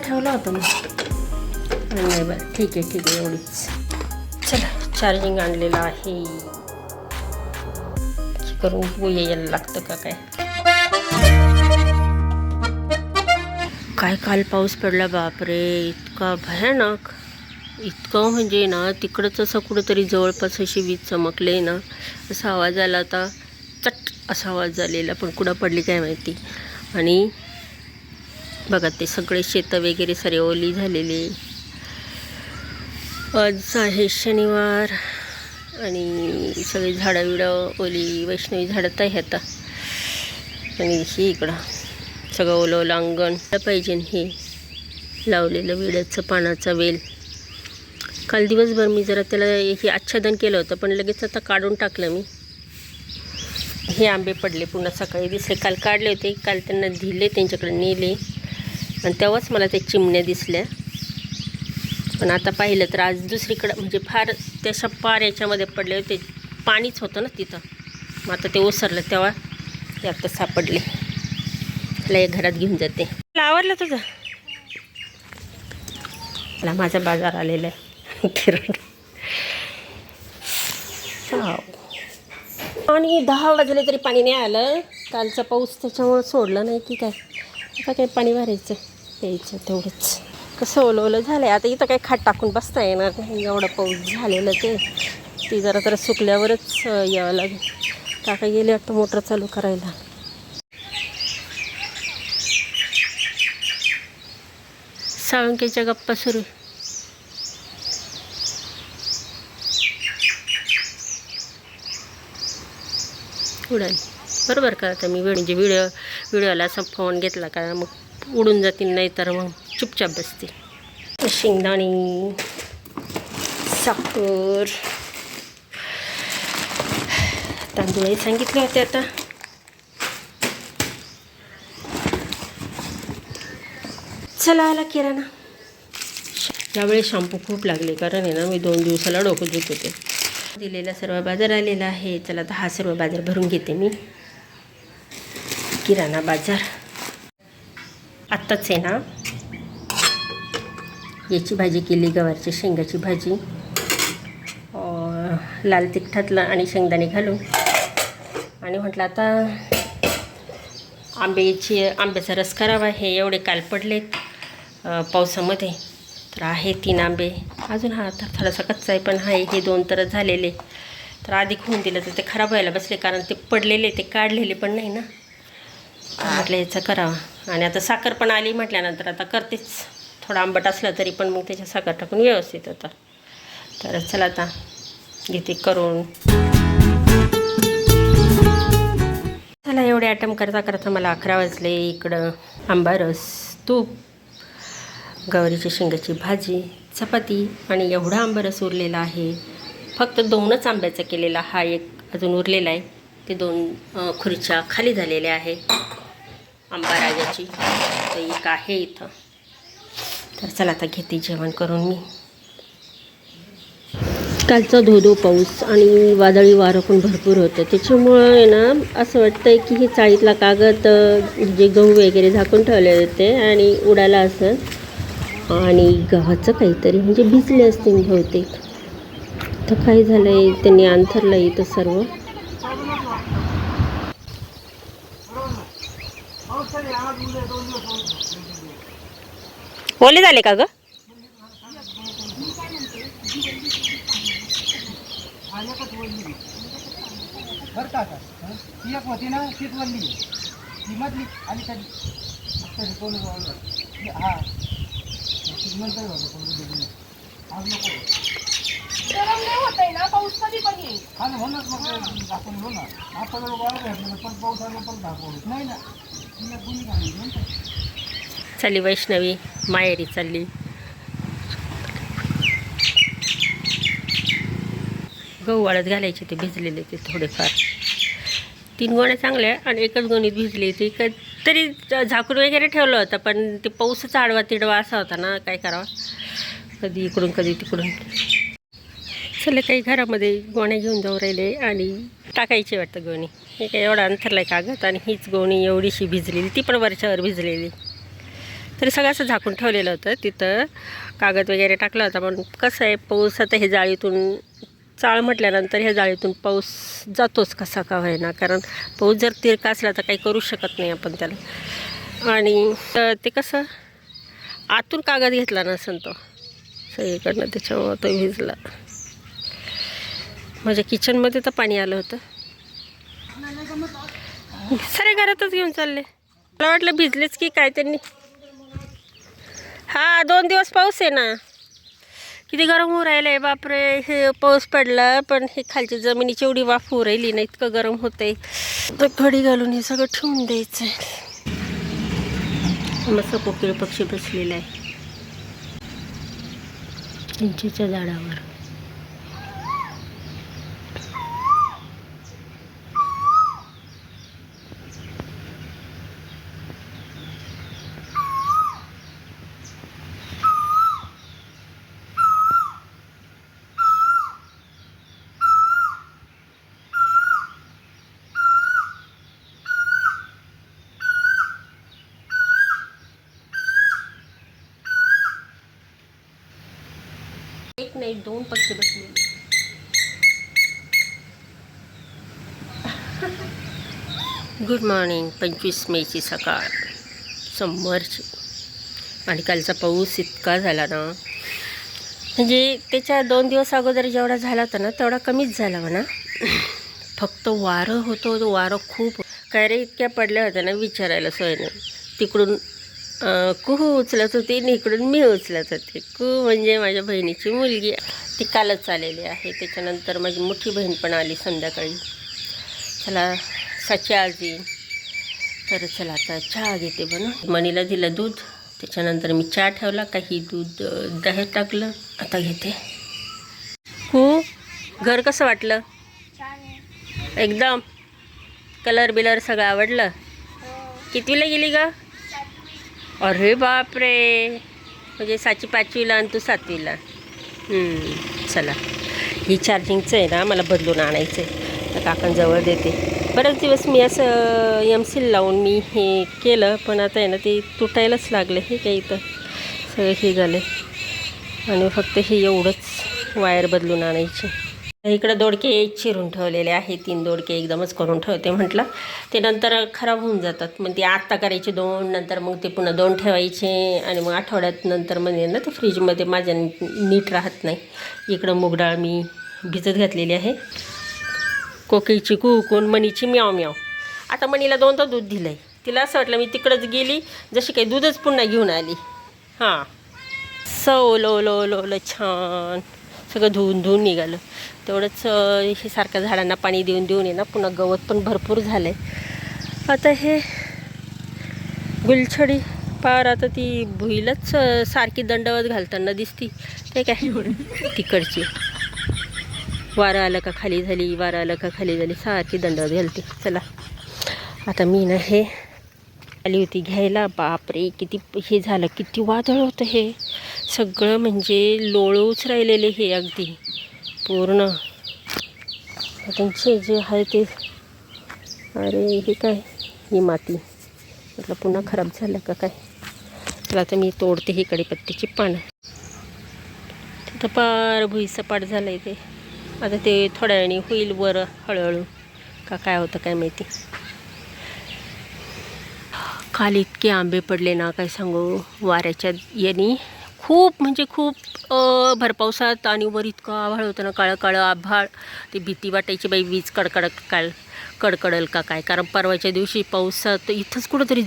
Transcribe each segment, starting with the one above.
ठेवलं होतं मग. नाही बरं, ठीक आहे एवढीच. चला, चार्जिंग आणलेलं आहे, करून यायला लागतं का काय. काय काल पाऊस पडला बापरे, इतका भयानक, इतकं म्हणजे ना तिकडंच असं कुठंतरी जवळपास अशी वीज चमकले ना, असा आवाज आला होता, चट असा आवाज झालेला, पण कुठं पडली काय माहिती. आणि बघा ते सगळे शेतं वगैरे सारे ओली झालेले. आज आहे शनिवार आणि सगळी झाडं बिडं ओली, वैष्णवी झाडं तर आहेत. आणि ही इकडं सगळं ओलं अंगण पाहिजे. हे लावलेलं विड्याचं पानाचा वेल, काल दिवसभर मी जरा त्याला हे आच्छादन केलं होतं, पण लगेच आता काढून टाकलं मी. हे आंबे पडले पुन्हा सकाळी दिसले, काल काढले होते, काल त्यांना दिले, त्यांच्याकडे नेले आणि तेव्हाच मला त्या चिमण्या दिसल्या. पण आता पाहिलं तर आज दुसरीकडं म्हणजे फार त्याच्या पार याच्यामध्ये पडले होते, पाणीच होतं ना तिथं. मग आता ते ओसरलं तेव्हा ते आता सापडले. त्याला एक घरात घेऊन जाते. आवडलं तुझं? मला माझा बाजार आलेला आहे किरण. आणि 10 वाजले तरी पाणी नाही आलं. कालचा पाऊस त्याच्यामुळं सोडलं नाही की काय. आता काय पाणी भरायचं प्यायचं तेवढंच. कसं ओलं झालं आहे. आता इथं काही खाट टाकून बसता येणार नाही, एवढं पाऊस झालेलं ते. ती जरा सुकल्यावरच यावं लागेल. काका गेले वाटतं मोटर चालू करायला. साळुंकेच्या गप्पा सुरू. उडाली बरोबर का. आता मी म्हणजे व्हिडिओला असा फोन घेतला का मग उडून जातील, नाही तर मग चुपचाप बसतील. शेंगदाणे, साखर, तांदूळही सांगितले होते. आता चला आला किराणा. यावेळी शॅम्पू खूप लागले, कारण आहे ना मी 2 दिवसाला डोकं धुत होते. दिलेला सर्व बाजार आलेला आहे. चला आता हा सर्व बाजार भरून घेते मी. किराणा बाजार आत्ताच आहे ना. याची भाजी केली, गवारची शेंगाची भाजी, लाल तिखटातलं आणि शेंगदाणे घालून. आणि म्हटलं आता आंब्याचा रस करावा. हे एवढे काल पडलेत पावसामध्ये, तर आहे 3 आंबे अजून. हा तर थोडासा कच्चा आहे, पण हे 2 तर झालेले. तर आधी खाऊन दिलं तर ते खराब व्हायला बसले, कारण ते पडलेले, ते काढलेले पण नाही ना. म्हटलं याचं करावं. आणि आता साखर पण आली म्हटल्यानंतर आता करतेच. थोडा आंबट असला तरी पण मग त्याच्या साखर टाकून व्यवस्थित होतं. तर चला आता घेते करून. चला एवढे आयटम करता करता मला 11 वाजले. इकडं आंबारस, तूप, गवारीच्या शेंगाची भाजी, चपाती आणि एवढा आंबारस उरलेला आहे. फक्त 2च आंब्याचा केलेला, हा एक अजून उरलेला आहे. ते 2 खुर्च्या खाली झालेल्या आहे आंबा राजाची. तर एक आहे इथं. तर चला आता घेते जेवण करून मी. कालचा धोधो पाऊस आणि वादळी वारं पण भरपूर होतं, त्याच्यामुळं आहे ना असं वाटतंय की हे चाळीतला कागद जे गहू वगैरे झाकून ठेवले होते आणि उडाला असं. आणि गव्हाचं काहीतरी म्हणजे भिजले असतील बहुतेक. तर काय झालं आहे, त्यांनी अंथरलं इथं सर्व. ओले झाले का ग? चालली वैष्णवी माहेरी चालली. गहू वाळत घालायचे, ते भिजलेले ते थोडेफार. 3 गोण्या चांगल्या आणि एकच गोणीत भिजली. ती तरी झाकून वगैरे ठेवलं होतं, पण ते पाऊसच आडवा तिडवा असा होता ना, काय करावा, कधी इकडून कधी तिकडून. चले काही घरामध्ये गोण्या घेऊन जाऊ राहिले आणि टाकायची वाटतं गोणी. हे काय एवढा अंथरला आहे कागद आणि हीच गोणी एवढीशी भिजलेली, ती पण वरच्यावर भिजलेली. तरी सगळं असं झाकून ठेवलेलं होतं, तिथं कागद वगैरे टाकला होता. पण कसं आहे, पाऊस आता हे जाळीतून चाळ म्हटल्यानंतर ह्या जाळीतून पाऊस जातोच कसा का होईना, कारण पाऊस जर तिरका असला तर काही करू शकत नाही आपण त्याला. आणि ते कसं आतून कागद घेतला नसेल तो सगळीकडनं, त्याच्यामुळं तो भिजला. माझ्या किचनमध्ये तर पाणी आलं होतं, सारे घरातच घेऊन चालले. मला वाटलं भिजलेच की काय त्यांनी. हा 2 दिवस पाऊस आहे ना, किती गरम होऊ राहिलं आहे बापरे. हे पाऊस पडला पण हे खालची जमिनीची एवढी वाफ होऊ राहिली ना, इतकं गरम होतंय. तर घडी घालून हे सगळं ठेवून द्यायचं आहे. मस्त कोकिळ पक्षी बसलेला आहे चिंचेच्या झाडावर. एक नाही 2 पक्षी बसलेले. Good morning. 25 मेची सकाळ, सोमवारची. आणि कालचा पाऊस इतका झाला ना, म्हणजे त्याच्या 2 दिवस अगोदर जेवढा झाला होता ना तेवढा कमीच झाला म्हणा. फक्त वारं होतं, वारं खूप. काय रे इतक्या पडल्या होत्या ना, विचारायला सोय नाही. तिकडून कुहू उचलत होती आणि इकडून मी उचलत होते. म्हणजे माझ्या बहिणीची मुलगी, ती कालच आलेली आहे. त्याच्यानंतर माझी मोठी बहीण पण आली संध्याकाळी. चला साची आज येईन, तर चला आता चहा घेते बनवून. मणीला दिलं दूध, त्याच्यानंतर मी चहा ठेवला, काही दूध दह्यात टाकलं. आता घेते. घर कसं वाटलं? एकदम कलर बिलर सगळं आवडलं? कितवीला गेली ग? अरे बापरे, म्हणजे साची 5वीला आणि तू 7वीला. चला, ही चार्जिंगचं आहे ना, मला बदलून आणायचं आहे. तर काकांजवळ देते. बरेच दिवस मी असं एमसील लावून मी हे केलं, पण आता आहे ना ते तुटायलाच लागले. हे काही इथं सगळं हे झालं आणि फक्त हे एवढंच वायर बदलून आणायची. इकडं दोडके चिरून ठेवलेले आहे. 3 दोडके एकदमच करून ठेवते म्हटलं, ते नंतर खराब होऊन जातात. मग ते आत्ता करायचे 2, नंतर मग ते पुन्हा 2 ठेवायचे आणि मग आठवड्यात नंतर म्हणजे ना ते फ्रीजमध्ये माझ्या नीट राहत नाही. इकडं मूगडाळ मी भिजत घातलेली आहे. कोकिळची कुकून, मणीची म्याव म्याव. आता मणीला 2दा दूध दिलं आहे. तिला असं वाटलं मी तिकडंच गेली, जशी काही दूधच पुन्हा घेऊन आली. हां, ओलं छान सगळं धुवून निघालं. तेवढंच हे सारखं झाडांना पाणी देऊन आहे ना, पुन्हा गवत पण भरपूर झालं आहे. आता हे गुलछडी पार आता ती भुईलाच सारखी दंडवत घालताना दिसती. ते काय तिकडची वारं आलं का खाली झाली, वारं आलं का खाली झाली, सारखी दंडवत घालते. चला आता मी ना हे आली होती घ्यायला. बापरे किती हे झालं, किती वादळ होतं हे सगळं, म्हणजे लोळूच राहिलेले हे अगदी पूर्ण. त्यांचे जे आहे ते, अरे हे काय, ही माती म्हटलं पुन्हा खराब झालं का काय. तर आता मी तोडते ही कढीपत्त्याची पानं. तिथं पार भुई सपाट झालं आहे ते. आता ते थोड्या वेळाने होईल वर हळूहळू, का काय होतं काय माहिती. काल इतके आंबे पडले ना, काय सांगू, वाऱ्याच्या याने खूप म्हणजे खूप. भरपावसात आणि वर इतकं आभाळ होतं ना, काळं काळं आभाळ. ते भीती वाटायची बाई, वीज कडकडल का काय. कारण परवाच्या दिवशी पावसात इथंच कुठंतरी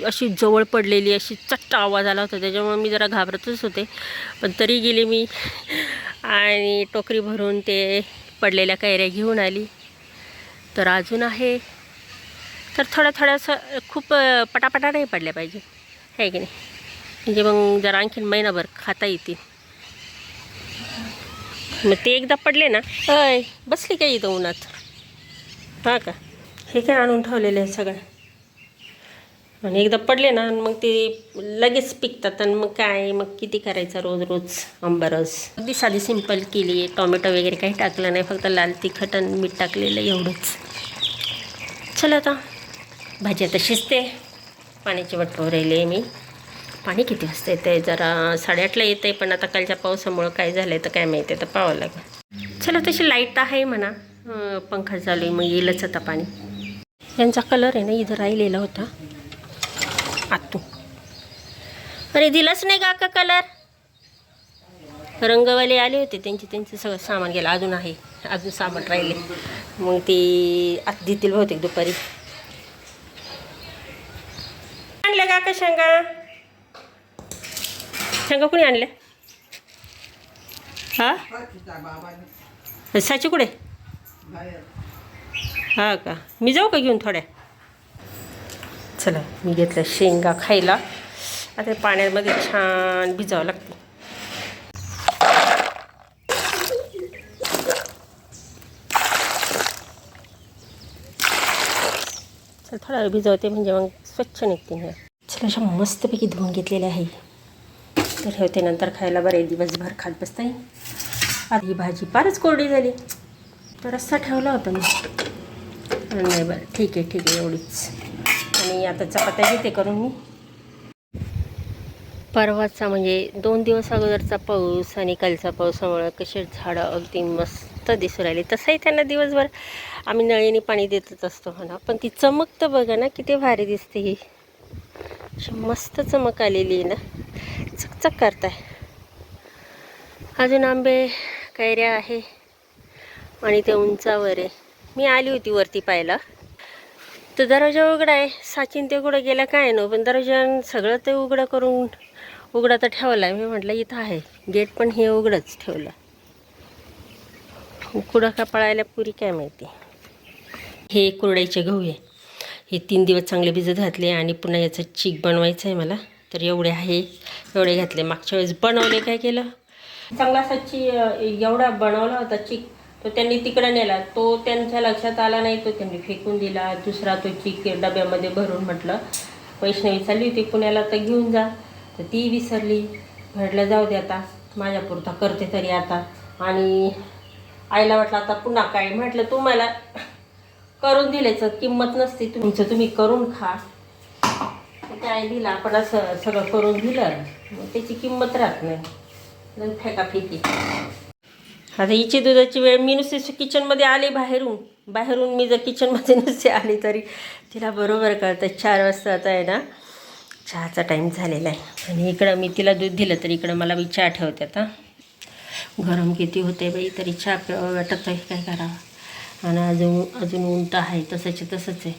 अशी जवळ पडलेली, अशी चट्ट आवाज आला होता. त्याच्यामुळे मी जरा घाबरतच होते, पण तरी गेले मी आणि टोकरी भरून ते पडलेल्या कैऱ्या घेऊन आली. तर अजून आहे, तर थोड्यासं खूप पटापटा नाही पडल्या पाहिजे, आहे की नाही, म्हणजे मग जरा आणखीन महिनाभर खाता येतील. मग ते एकदा पडले ना, अय बसली काय इथं उन्हात. हां का, हे काय आणून ठेवलेलं आहे सगळं, आणि एकदा पडले ना मग ते लगेच पिकतात. आणि मग काय, मग किती करायचं रोज आंबारस. अगदी साधी सिंपल केली. टोमॅटो वगैरे काही टाकलं नाही, फक्त लाल तिखट आणि मीठ टाकलेलं एवढंच. चला आता भाजी आता शिजते. पाण्याची वाट पाहू राहिली आहे मी. पाणी किती वाजता येतं जरा 8:30ला येतं आहे, पण आता कालच्या पावसामुळं काय झालं आहे तर काय माहिती आहे, तर पाहावं लागेल. चला तशी लाईट आहे म्हणा, पंखा चालू आहे, मग येईलच आता पाणी. यांचा कलर आहे ना इथं राहिलेला होता आतू. अरे दिलाच नाही का कलर? रंगवाले आले होते, त्यांचं सगळं सामान गेलं, अजून आहे, अजून सामान राहिले, मग ते आत देतील बहुतेक दुपारी. आणलं का शेंगा? शेंगा कुणी आणल्या? हा साची कुठे? हा का, मी जाऊ का घेऊन थोड्या? चला मी घेतलं शेंगा खायला. आता पाण्यामध्ये छान भिजावं लागते. चल थोडा वेळ भिजवते म्हणजे मग स्वच्छ निघते. ह्या चला अशा मस्तपैकी धुवून घेतलेल्या आहे, तर ठेवते, नंतर खायला बरं दिवसभर खात बसता येईल. आता ही भाजी फारच कोरडी झाली, तर रस्सा ठेवला होता मी. नाही बरं ठीक आहे एवढीच. आणि आता चपात्या घेते करून मी. परवाचा म्हणजे 2 दिवस अगोदरचा पाऊस आणि कालचा पावसामुळं कसे झाडं अगदी मस्त दिसू राहिली. तसंही त्यांना दिवसभर आम्ही नळीने पाणी देतच असतो म्हणा, पण ती चमक तर बघा ना किती भारी दिसते. ही अशी मस्त चमक आलेली आहे ना, चकचक करताय. अजून आंबे कैऱ्या आहे आणि ते उंचावर आहे. मी आली होती वरती पाहायला, तर दरवाजा उघडा आहे. साचिन ते कुठं गेला काय नो, पण दरवाजा सगळं ते उघडा तर ठेवला आहे. मी म्हटलं इथं आहे गेट, पण हे उघडंच ठेवलं. कुठं का पळायला पुरी काय माहिती. हे कुरडईचे गहू आहे, हे 3 दिवस चांगले भिजत घातले आणि पुन्हा याचं चीक बनवायचं आहे मला, तर एवढे आहे, एवढे घातले. मागच्या वेळेस बनवले, काय केलं चांगला असा एवढा बनवला होता चीक, तो त्यांनी तिकडं नेला, तो त्यांच्या लक्षात आला नाही, तो त्यांनी फेकून दिला. दुसरा तो चीक डब्यामध्ये भरून म्हटलं वैष्णवी चालली होती पुण्याला तर घेऊन जा, तर ती विसरली. म्हटलं जाऊ दे आता माझ्यापुरता करते तरी आता. आणि आईला वाटलं आता पुन्हा काय, म्हटलं तुम्हाला करून दिल्याचं किंमत नसते, तुमचं तुम्ही करून खा. काय दिलं आपण असं सगळं करून दिलं मग त्याची किंमत राहत नाही, फेकाफेकी. आता हिची दुधाची वेळ, मी नुसते किचनमध्ये आले बाहेरून मी जर किचनमध्ये नुसते आली तरी तिला बरोबर कळतं 4 वाजता आता आहे ना चहाचा टाईम झालेला आहे. आणि इकडं मी तिला दूध दिलं तर इकडं मला मी चहा ठेवते. आता गरम किती होते बाई, तरी चहा प्यावं वाटत आहे, काय करावं. आणि अजून ऊन तर आहे तसंच आहे.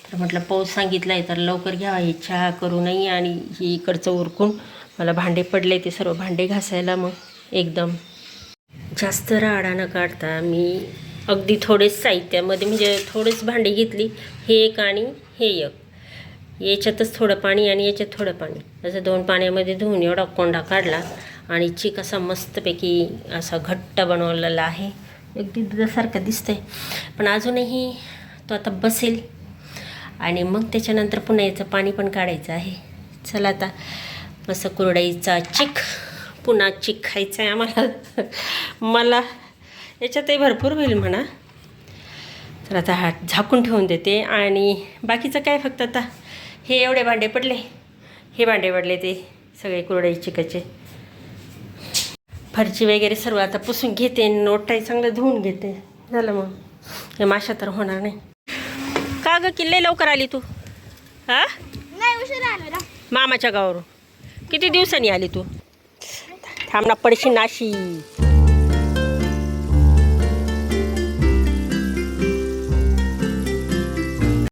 तर म्हटलं पाऊस सांगितला आहे तर लवकर घ्यावा, ही चहा करू नये. आणि ही इकडचं उरकून मला भांडे पडले, ते सर्व भांडे घासायला मग एकदम जास्त राडा न काढता मी अगदी थोडेच साहित्यामध्ये म्हणजे थोडेच भांडी घेतली, हे एक आणि हे एक, याच्यातच थोडं पाणी आणि याच्यात थोडं पाणी, असं 2 पाण्यामध्ये धुवून एवढा कोंडा काढला. आणि चीक असा मस्तपैकी असा घट्ट बनवलेला आहे, अगदी दुधासारखं दिसतंय. पण अजूनही तो आता बसेल आणि मग त्याच्यानंतर पुन्हा याचं पाणी पण काढायचं आहे. चला आता मस्त कुरडईचा चीक, पुन्हा चीक खायचा आहे आम्हाला. मला याच्यातही भरपूर होईल म्हणा. तर आता हा झाकून ठेवून देते. आणि बाकीचं काय, फक्त आता हे एवढे भांडे पडले, हे भांडे पडले, ते सगळे कुरडई चिकाचे. फरची वगैरे सर्व आता पुसून घेते, नोटाई चांगलं धुवून घेते, झालं. मग हे माशा तर होणार नाही. का गं किल्ले लवकर आली तू? हा नाही, उशीर आलो ना मामाच्या गावावरून. किती दिवसांनी आली तू? थांब ना, पडशी नाशी.